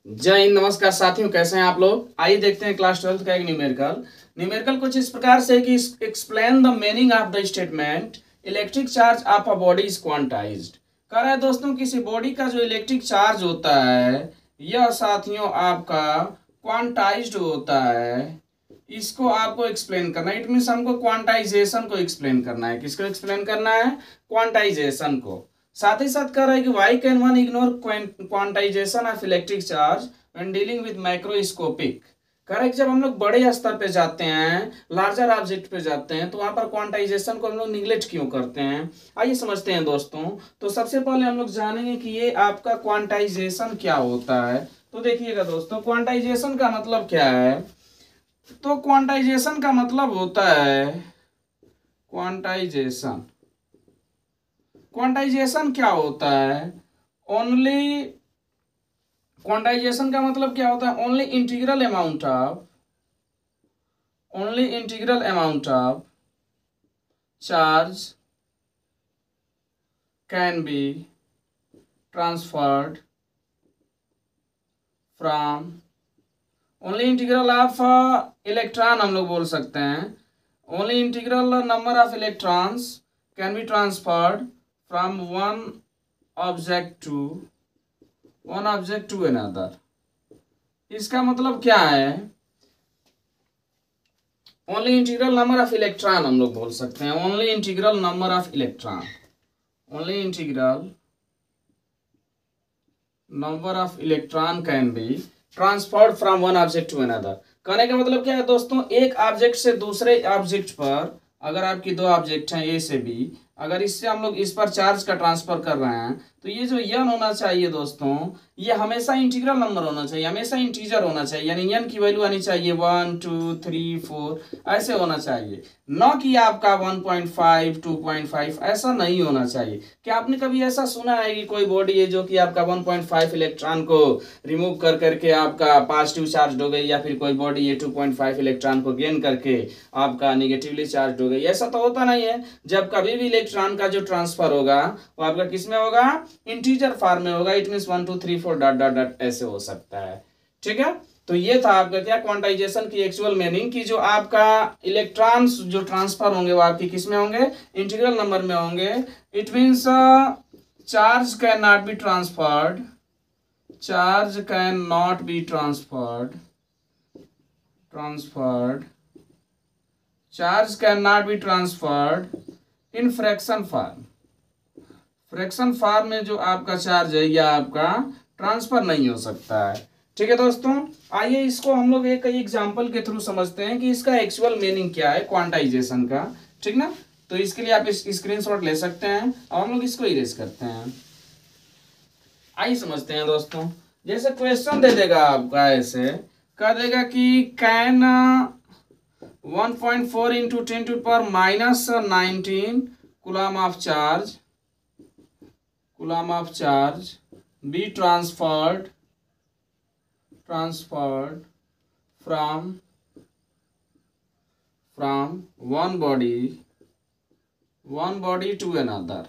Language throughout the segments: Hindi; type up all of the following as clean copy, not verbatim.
जय हिंद। नमस्कार साथियों, कैसे हैं आप लोग। आइए देखते हैं क्लास 12 का एक न्यूमेरिकल कुछ इस प्रकार से कि explain the meaning of the statement electric charge of a body is quantized. कह रहा है दोस्तों, किसी बॉडी का जो इलेक्ट्रिक चार्ज होता है यह साथियों आपका क्वांटाइज्ड होता है। इसको आपको एक्सप्लेन करना है। इट मीन्स हमको क्वांटाइजेशन को एक्सप्लेन करना है। किसको एक्सप्लेन करना है? क्वांटाइजेशन को। साथ ही साथ कह रहा है कि why can one ignore quantization of electric charge when dealing with microscopic. कह रहा है कि जब हम लोग बड़े स्तर पे जाते हैं, लार्जर ऑब्जेक्ट पे जाते हैं, तो वहां पर क्वांटाइजेशन को हम लोग निग्लेक्ट क्यों करते हैं। आइए समझते हैं दोस्तों। तो सबसे पहले हम लोग जानेंगे कि ये आपका क्वांटाइजेशन क्या होता है। तो देखिएगा दोस्तों, क्वांटाइजेशन का मतलब क्या है। तो क्वांटाइजेशन का मतलब होता है क्वांटाइजेशन क्या होता है? ओनली क्वांटाइजेशन का मतलब क्या होता है? Only integral amount of charge can be transferred from only integral of electron, हम लोग बोल सकते हैं only integral number of electrons can be transferred from one object to another. इसका मतलब क्या है? Only integral number of electron हम लोग बोल सकते हैं। Only integral number of electron can be transferred from one object to another. कहने का मतलब क्या है दोस्तों? एक ऑब्जेक्ट से दूसरे ऑब्जेक्ट पर, अगर आपकी दो ऑब्जेक्ट हैं ए से बी, अगर इससे हम लोग इस पर चार्ज का ट्रांसफर कर रहे हैं, तो ये जो यन होना चाहिए दोस्तों, ये हमेशा इंटीग्रल नंबर होना चाहिए, हमेशा इंटीजर होना चाहिए। यानी यन की वैल्यू आनी चाहिए 1 2 3 4 ऐसे होना चाहिए, न कि आपका 1.5 2.5 ऐसा नहीं होना चाहिए। क्या आपने कभी ऐसा सुना है कि कोई बॉडी है जो कि आपका 1.5 इलेक्ट्रॉन को रिमूव कर करके आपका पॉजिटिव चार्ज हो गई, या फिर कोई बॉडी है 2.5 इलेक्ट्रॉन को गेन करके आपका निगेटिवली चार्ज हो गई? ऐसा तो होता नहीं है। जब कभी भी इलेक्ट्रॉन का जो ट्रांसफर होगा वो आपका किस में होगा? इंटीजर फॉर्म में होगा। It means 1 2 3 4 dot dot dot ऐसे हो सकता है। ठीक है, तो ये था आपका क्या क्वांटाइजेशन की एक्चुअल मीनिंग, कि जो आपका इलेक्ट्रॉन्स जो ट्रांसफर होंगे वो आपकी किस में होंगे? इंटीग्रल नंबर में होंगे। It means charge can not be transferred in fraction form में जो आपका चार्ज है या आपका ट्रांसफर नहीं हो सकता है। ठीक है दोस्तों, आइए इसको हम लोग एक एग्जांपल के थ्रू समझते हैं कि इसका एक्चुअल मीनिंग क्या है क्वांटाइजेशन का। ठीक ना, तो इसके लिए आप इस स्क्रीनशॉट ले सकते हैं और हम लोग इसको इरेज करते हैं। आइए समझते हैं दोस्तों। जैसे क्वेश्चन दे देगा आपका, ऐसे कह देगा कि can 1.4 into 10 to power -19 coulomb of charge be transferred from one body to another।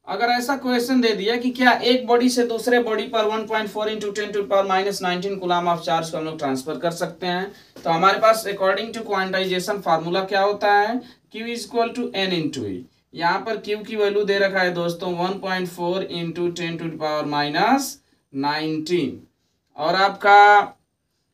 अगर ऐसा क्वेश्चन दे दिया कि क्या एक बॉडी से दूसरे बॉडी पर 1.4 into 10 to power -19 coulomb of charge को हम लोग ट्रांसफर कर सकते हैं, तो हमारे पास अकॉर्डिंग टू क्वांटाइजेशन फार्मूला क्या होता है? Q is equal to N into E। यहाँ पर Q की वैल्यू दे रखा है दोस्तों 1.4 इंटू 10 टू पावर -19, और आपका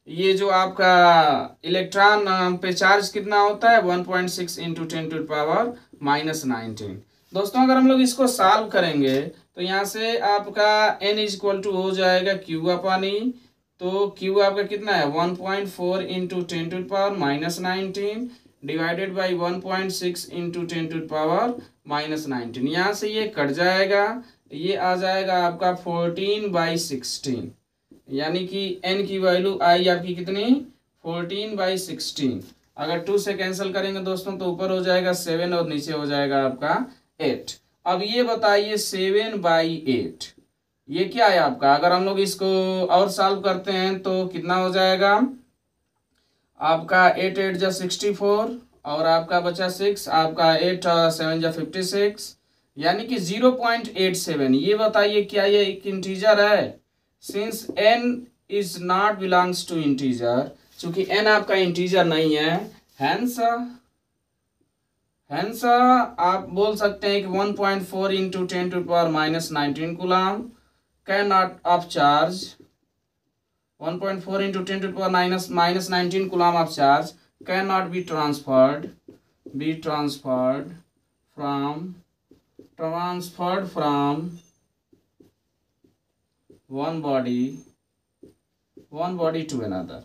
ये जो आपका इलेक्ट्रॉन पे चार्ज कितना होता है? 1.6 इंटू 10 टू पावर -19। दोस्तों अगर हम लोग इसको सॉल्व करेंगे तो यहाँ से आपका N इज इक्वल टू हो जाएगा Q अपॉन E। तो Q आपका कितना है? 1.4 into 10 to power -19 divided by 1.6 into 10 to power -19। यहाँ से ये कट जाएगा, ये आ जाएगा आपका 14/16, यानी कि N की वैल्यू आई आपकी कितनी? 14/16। अगर 2 से कैंसिल करेंगे दोस्तों तो ऊपर हो जाएगा 7 और नीचे हो जाएगा आपका 8। अब ये बताइए 7/8 ये क्या है आपका? अगर हम लोग इसको और सॉल्व करते हैं तो कितना हो जाएगा आपका? 8 8 जा 64 और आपका बचा 6, आपका 8 7 जा 56, यानी कि 0.87। ये बताइए क्या ये एक इंटीजर है? Since n is not belongs to integer, चूंकि n आपका इंटीजर नहीं है, हेंस आप बोल सकते हैं कि 1.4 into 10⁻⁻19 coulomb can not of charge, 1.4 into 10⁻⁻19 coulomb of charge can not be transferred from one body to another।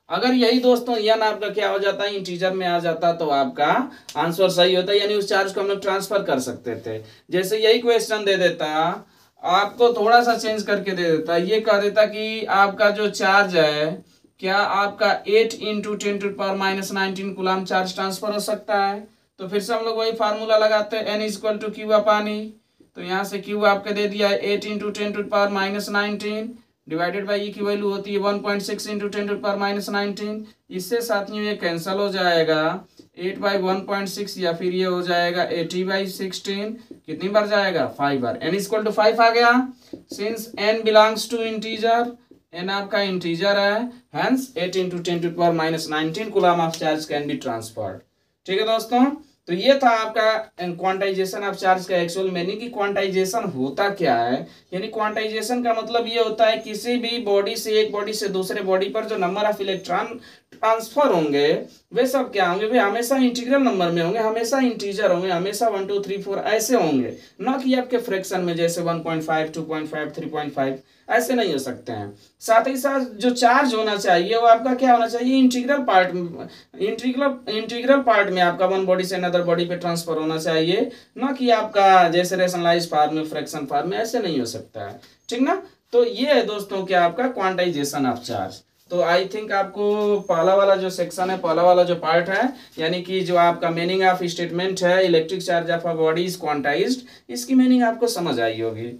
अगर यही दोस्तों n आपका क्या हो जाता है, इंटीजर में आ जाता, तो आपका आंसर सही होता, यानी उस चार्ज को हम लोग ट्रांसफर कर सकते थे। जैसे यही क्वेश्चन दे देता, आपको थोड़ा सा चेंज करके दे देता, ये कह देता कि आपका जो चार्ज है क्या आपका 8 इंटू 10⁻⁻19 कूलम चार्ज ट्रांसफर हो सकता है। तो फिर से हम लोग वही फार्मूला लगाते हैं, n equal to Q upon E. तो यहाँ से क्यू आपके दे दिया है 8 इंटू 10⁻⁻19 डिवाइडेड बाई ई की वैल्यू होती है 1.6 इंटू 10⁻⁻19। इससे साथियों ये कैंसिल हो जाएगा, 8/1.6 या फिर ये हो जाएगा 80/16। कितनी बार जाएगा? 5 बार। n इक्वल टू 5 आ गया। Since n belongs to integer, n आपका इंटीजर है, hence 8 into 10⁻⁻19 coulomb of charge can be transferred. ठीक है दोस्तों, तो ये था आपका क्वांटाइजेशन ऑफ चार्ज का एक्चुअल मीनिंग। कि क्वांटाइजेशन होता क्या है, यानी क्वांटाइजेशन का मतलब ये होता है किसी भी बॉडी से, एक बॉडी से दूसरे बॉडी पर जो नंबर ऑफ इलेक्ट्रॉन ट्रांसफर होंगे वे सब क्या होंगे, वे हमेशा इंटीग्रल नंबर में होंगे, हमेशा इंटीजर होंगे, हमेशा 1 2 3 4 ऐसे होंगे, ना कि आपके फ्रैक्शन में जैसे 1.5 2.5 3.5 ऐसे नहीं हो सकते हैं। साथ ही साथ जो चार्ज होना चाहिए वो आपका क्या होना चाहिए, इंटीग्रल पार्ट में आपका वन बॉडी से अनदर बॉडी पे ट्रांसफर होना चाहिए, ना कि आपका जैसे रेशनलाइज फॉर्म में, फ्रैक्शन फॉर्म में, ऐसे नहीं हो सकता है। ठीक ना। तो ये है दोस्तों क्या आपका क्वांटाइजेशन ऑफ चार्ज। तो आई थिंक आपको पहला वाला जो सेक्शन है, पहला वाला जो पार्ट है, यानी कि जो आपका मीनिंग ऑफ स्टेटमेंट है electric charge of a body is quantized, इसकी मीनिंग आपको समझ आई होगी।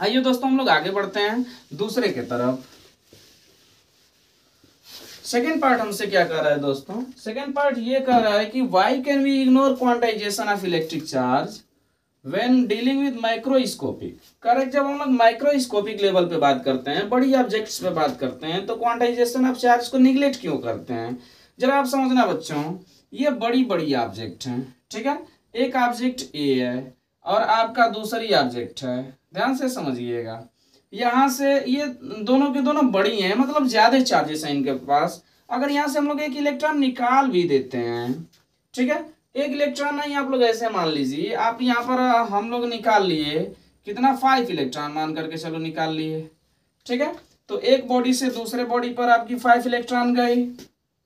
आइए दोस्तों हम लोग आगे बढ़ते हैं दूसरे के तरफ। सेकेंड पार्ट हमसे क्या कर रहा है दोस्तों, सेकेंड पार्ट ये कह रहा है कि why can we ignore quantization of electric charge when dealing with microscopic. Correct, जब हम लोग माइक्रोस्कोपिक लेवल पे बात करते हैं, बड़ी ऑब्जेक्ट्स पे बात करते हैं, तो क्वांटाइजेशन ऑफ चार्ज को निगलेक्ट क्यों करते हैं। जरा आप समझना बच्चों, ये बड़ी बड़ी ऑब्जेक्ट हैं, ठीक है, एक ऑब्जेक्ट ए है और आपका दूसरी ऑब्जेक्ट है, ध्यान से समझिएगा। यहाँ से ये दोनों के दोनों बड़ी हैं, मतलब ज्यादा चार्जेस हैं इनके पास। अगर यहाँ से हम लोग एक इलेक्ट्रॉन निकाल भी देते हैं, ठीक है, एक इलेक्ट्रॉन नहीं, आप लोग ऐसे मान लीजिए, आप यहाँ पर हम लोग निकाल लिए कितना, 5 इलेक्ट्रॉन मान करके चलो निकाल लिए, ठीक है। तो एक बॉडी से दूसरे बॉडी पर आपकी 5 इलेक्ट्रॉन गए,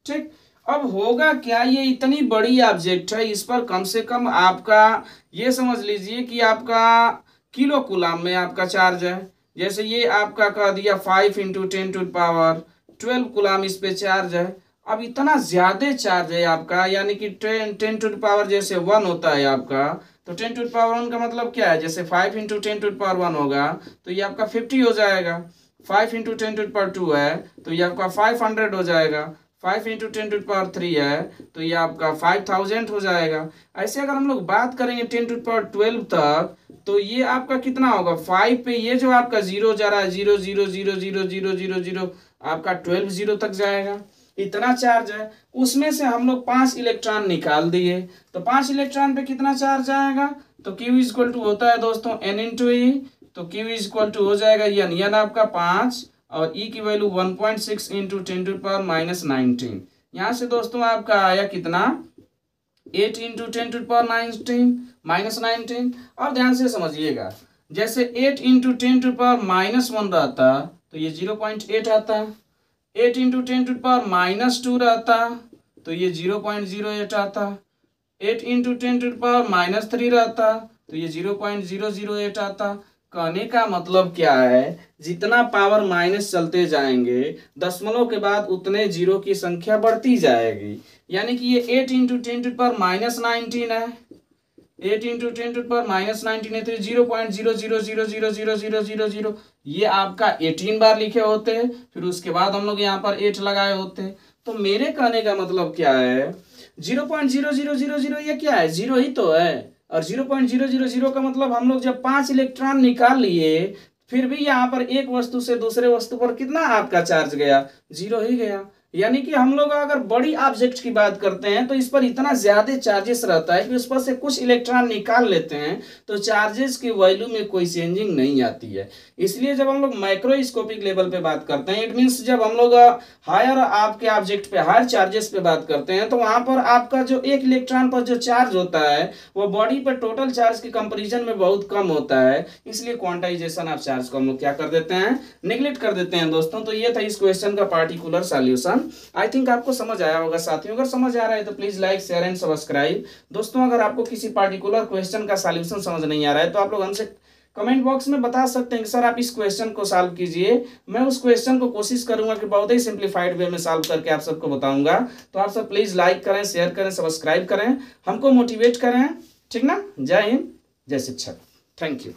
ठीक। अब होगा क्या, ये इतनी बड़ी ऑब्जेक्ट है, इस पर कम से कम आपका ये समझ लीजिए कि आपका किलो कूलम में आपका चार्ज है। जैसे ये आपका कह दिया 5 इंटू 10⁻12 कूलम इस पे चार्ज है। अब इतना ज्यादा चार्ज है आपका, यानी कि 10⁻, जैसे 1 होता है आपका, तो 10⁻1 का मतलब क्या है, जैसे 5 इंटू 10⁻1 होगा तो ये आपका 50 हो जाएगा। 5 इंटू 10⁻2 है तो ये आपका 500 हो जाएगा। 5 इंटू 10⁻3 है तो ये आपका 5000 हो जाएगा। ऐसे अगर हम लोग बात करेंगे 10⁻12 तक, तो ये आपका कितना होगा, 5 पे ये जो आपका 0 जा रहा है, 0 0 0 0 0 0 0 आपका 12 0 तक जाएगा, इतना चार्ज है। उसमें से हम लोग 5 इलेक्ट्रॉन निकाल दिए, तो 5 इलेक्ट्रॉन पे कितना चार्ज आएगा, तो Q इक्वल टू होता है दोस्तों N इंटू ई, तो Q इक्वल टू हो जाएगा N आपका 5 और E की वैल्यू 1.6 इंटू 10⁻⁻19। यहाँ से दोस्तों आपका आया कितना, 8 इंटू 10⁻⁻19। अब ध्यान से समझिएगा, जैसे 8 इंटू 10⁻1 रहता तो ये 0.8 आता, 8 इंटू 10⁻2 रहता तो ये 0.08 आता, 8 इंटू 10⁻3 रहता तो ये 0.008 आता। कहने का मतलब क्या है, जितना पावर माइनस चलते जाएंगे दशमलव के बाद उतने जीरो की संख्या बढ़ती जाएगी। यानी कि ये 8 इंटू 10⁻19 है, 8 इंटू 10⁻19 है तो 0.00000000 ये आपका 18 बार लिखे होते हैं, फिर उसके बाद हम लोग यहाँ पर 8 लगाए होते हैं। तो मेरे कहने का मतलब क्या है, 0.0000 ये क्या है, जीरो ही तो है। और 0.000 का मतलब हम लोग जब 5 इलेक्ट्रॉन निकाल लिए फिर भी यहाँ पर एक वस्तु से दूसरे वस्तु पर कितना आपका चार्ज गया, जीरो ही गया। यानी कि हम लोग अगर बड़ी ऑब्जेक्ट की बात करते हैं तो इस पर इतना ज्यादा चार्जेस रहता है कि उस पर से कुछ इलेक्ट्रॉन निकाल लेते हैं तो चार्जेस की वैल्यू में कोई चेंजिंग नहीं आती है। इसलिए जब हम लोग माइक्रोस्कोपिक लेवल पे बात करते हैं, इट मीन्स जब हम लोग हायर आपके ऑब्जेक्ट पे हायर चार्जेस पे बात करते हैं तो वहां पर आपका जो एक इलेक्ट्रॉन पर जो चार्ज होता है वो बॉडी पर टोटल चार्ज के कंपेरिजन में बहुत कम होता है। इसलिए क्वांटाइजेशन ऑफ चार्ज को हम लोग क्या कर देते हैं, निगलेक्ट कर देते हैं दोस्तों। तो ये था इस क्वेश्चन का पार्टिकुलर सॉल्यूशन। आई थिंक आपको समझ आया होगा साथियों। अगर समझ आ रहा है तो please like share and subscribe. दोस्तों अगर आपको किसी पार्टिकुलर क्वेश्चन का सॉल्यूशन समझ नहीं आ रहा है तो आप लोग हमसे कमेंट बॉक्स में बता सकते हैं कि सर आप इस क्वेश्चन को सॉल्व कीजिए। मैं उस क्वेश्चन को कोशिश करूंगा कि बहुत ही सिंप्लीफाइड वे में सॉल्व करके आप सबको बताऊंगा। तो आप सब प्लीज लाइक करें, शेयर करें, सब्सक्राइब करें, हमको मोटिवेट करें, ठीक ना। जय हिंद, जय शिक्षक। Thank you.